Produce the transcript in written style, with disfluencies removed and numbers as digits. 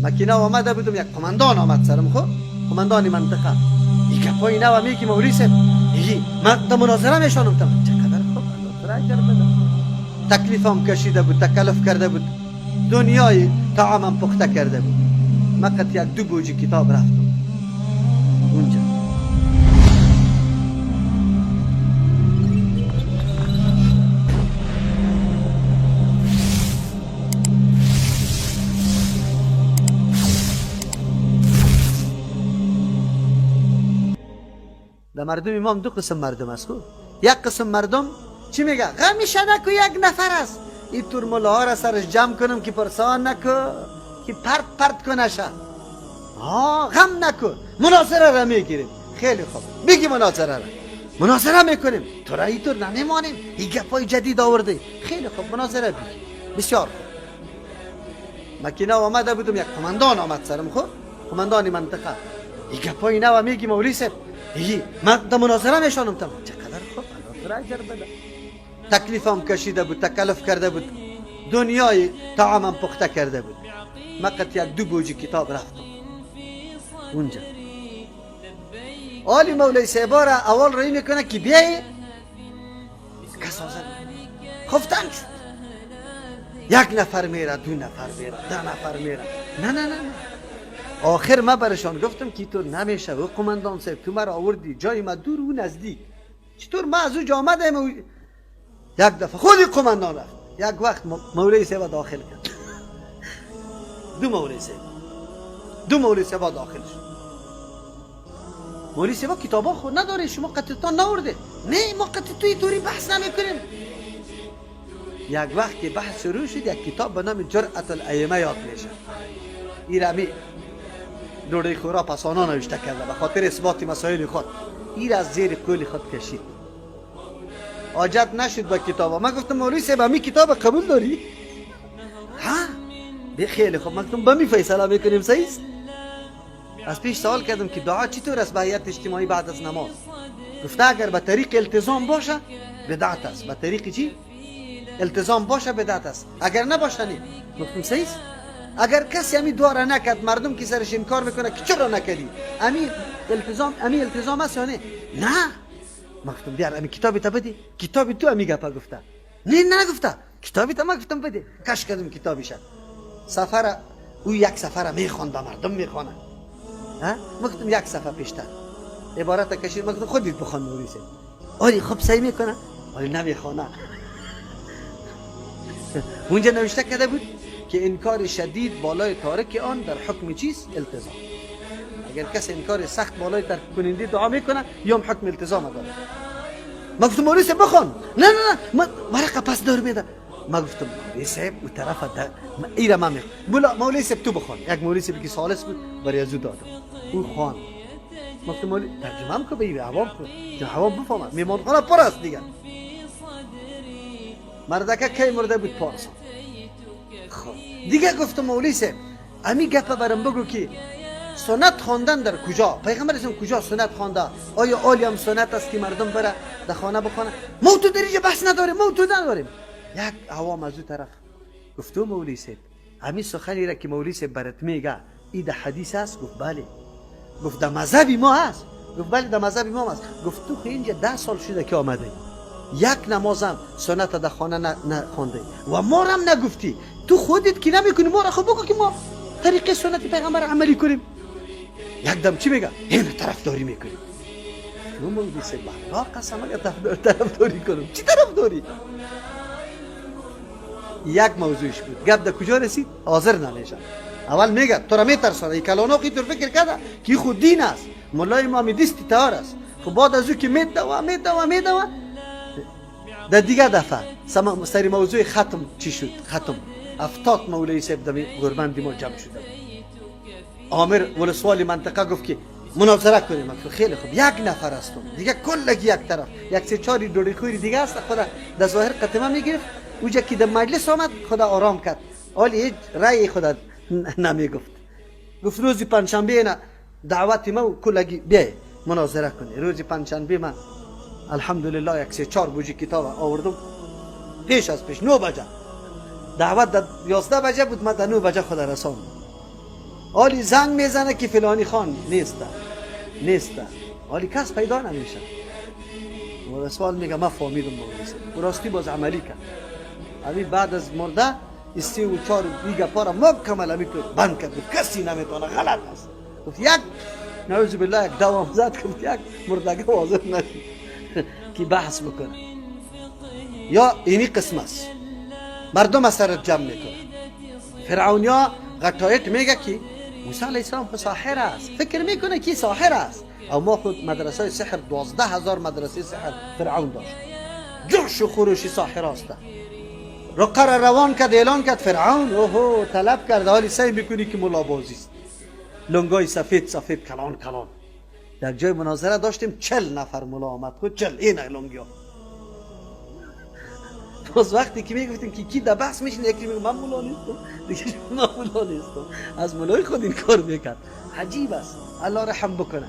مکینا آمده بودم یک قماندان آمد سرم، خب قماندان منطقه این گپای اینا و میگی مولوی صاحب یی من در مناظره میشانم تم چقدر خوب الله تو را اجر بده. تکلیفم کشیده بود، تکلف کرده بود، دنیای طعامم پخته کرده بود. فقط یک دو بوجی کتاب رفتم اونجا. در مردم امام دو قسم مردم است. یک قسم مردم چی میگه؟ غمش نکو، یک نفر است. این طور ملاها را سرش جمع کنم که پرسان نکو که پرت کنشه. غم نکو، مناظره را میگیریم. خیلی خوب بگی مناظره میکنیم، تو را اینطور نمیمانیم. این گپای جدید آورده. خیلی خوب مناظره بگی، بسیار خوب. مکینا آمده بودم یک قماندان آمد سرم، خب قماندان منطقه این گپای اینا و میگی مولوی صاحب من در مناظره میشانم تم چقدر خوب الله تو را اجر بده. تکلیفم کشیده بود، تکلف کرده بود، دنیای طعامم پخته کرده بود. فقط یک دو بوجی کتاب رفتم اونجا. آلی مولوی صاحب را اول رای میکنه که بیایی کس حاضر خفتن شد. یک نفر میره، دو نفر میره، 10 نفر میره. نه آخر ما برشان گفتم که تو نمیشه و قماندان صاحب تو مرا آوردی جای ما دور و نزدیک، چطور ما از او جا آمدیم. یک دفعه خودی قماندان رفت. یک وقت مولوی صاحب داخل کرد. دو مولوی صاحب داخل شد. مولوی صاحب کتابا خود نداره، شما قطعتان نورده. نه ما قطع توی طوری بحث نمی کنیم. یک وقت که بحث شروع شد یک کتاب به نام جرأت الائمه یاد میشه. این رمی دوره خورا پسانا نوشته کرده به خاطر اثبات مسائل خود. این از زیر قول خود کشید. حاجت نشد با کتاب. من گفتم مولوی صاحب می کتاب قبول داری؟ ها خیلی خوب. من گفتم بمی فیصله میکنیم صحیح است. از پیش سوال کردم که دعا چطور است به هیئت اجتماعی بعد از نماز؟ گفته اگر به طریق التزام باشه بدعت است. به طریق چی؟ التزام باشه بدعت است، اگر نباشه نه. گفتم صحیح است. اگر کسی امی دعا را نکرد مردم که سرش انکار میکنه که چرا نکردی؟ امی التزام است یا نه؟ نه. من گفتم بیار امی کتابی تا بده. کتابی تو امی گپا گفته. نه گفته کتابی تا. من گفتم بده. کش کردم کتابیش. سفر او یک سفر میخوان به مردم میخوانه. من گفتم یک صفحه پیشتر عبارت کشید. من گفتم خودت بخوان مولوی صاحب. آری خب صحیح میکنه؟ آری نمیخوانه. اونجا نوشته کرده بود که انکار شدید بالای تارک آن در حکم چیست؟ التزام. اگر کسی انکار سخت بالای ترک کننده دعا میکنه یا حکم التزام داره. من گفتم مولوی صاحب بخوان. نه من ورقه پس دور میده. من گفتم مولوی صاحب اون طرف ایرا ما میخوام. مولوی صاحب تو بخوان. یک مولوی صاحب که سالس بود برای ازو دادم. او خوان. من گفتم مولوی ترجمه هم که به عوام کن که عوام بفهمن. میمانخانه پر است دیگه. مردکه کی مرده بود پارسا. خب دیگه گفتم مولوی صاحب امی گپا برام بگو که سنت خواندن در کجا؟ پیغمبر اسلام کجا سنت خوانده؟ آیا عالی هم سنت است که مردم بره در خانه بخونه؟ ما تو در اینجا بحث نداریم. یک عوام از اون طرف گفتم مولوی صاحب امی سخنی را که مولوی صاحب برات میگه این در حدیث است؟ گفت بله. گفت در مذهب ما هست؟ گفت بله در مذهب ما هست. گفت تو اینجا 10 سال شده که آمده یک نمازم سنت در خانه نخوانده و ما هم نگفتی. تو خودت که نمیکنی ما را خب بگو که ما طریق سنت پیغمبر عملی کنیم. یک دم چی میگه؟ این طرفداری میکنیم. تو مولوی صاحب با قسم اگر طرفداری کنم چی طرفداری؟ یک موضوعش بود. گپ در کجا رسید؟ حاضر نمیشه. اول میگه تو را میترسونه. کلانو کی تو فکر کرده که خود دین است. مولای ما میدیستی تار است. خب بعد از او که میدوا در دیگه دفعه سری موضوع ختم چی شد؟ ختم 70 مولوی صاحب در گوربند ما جمع شده. آمر ولسوالی منطقه گفت که مناظره کنیم. خیلی خوب. یک نفر هستم دیگه کلگی یک طرف. یک سه چاری دوری خوری دیگه است. خدا در ظاهر قطمه میگرفت. اونجا که در مجلس آمد خدا آرام کرد. حالی هیچ رأی خدا نمیگفت. گفت روزی پنجشنبه نه دعوت ما کلگی بیای مناظره کنی. روزی پنجشنبه من الحمدلله یک سه چهار بوجی کتاب آوردم. پیش 9 بجه دعوت در 11 بجه بود. من در 9 بجه خدا رساندم. حالی زنگ میزنه که فلانی خان نیسته حالی کس پیدا نمیشه. و سوال میگه ما فهمیدم مولوی براستی باز عملی کرد. همین بعد از مرده استی و چار دیگه پارا مکمل همی تو بند کرد. کسی نمیتونه غلط است. گفت یک نعوذ بالله یک دوام زد گفت یک مردگه واضح نشد که بحث بکنه. یا اینی قسم است مردم سرت جمع میکنه. فرعونیا غطایت میگه که موسی علیه السلام ساحر است، فکر میکنه که ساحر است. او ما خود مدرسه سحر 12,000 مدرسه سحر فرعون داشت، جوش و خروشی ساحر است. رقر روان کرد، اعلان کرد فرعون اوهو طلب کرد. حالی سعی میکنی که ملابازی است، لنگای سفید کلان در جای مناظره داشتیم 40 نفر ملا آمد خود 40 این لنگیا. باز وقتی که میگفتیم که کی در بحث میشین یکی میگه من مولا نیستم، دیگه من مولا نیستم، از مولای خود این کار میکرد. عجیب است. الله رحم بکنه.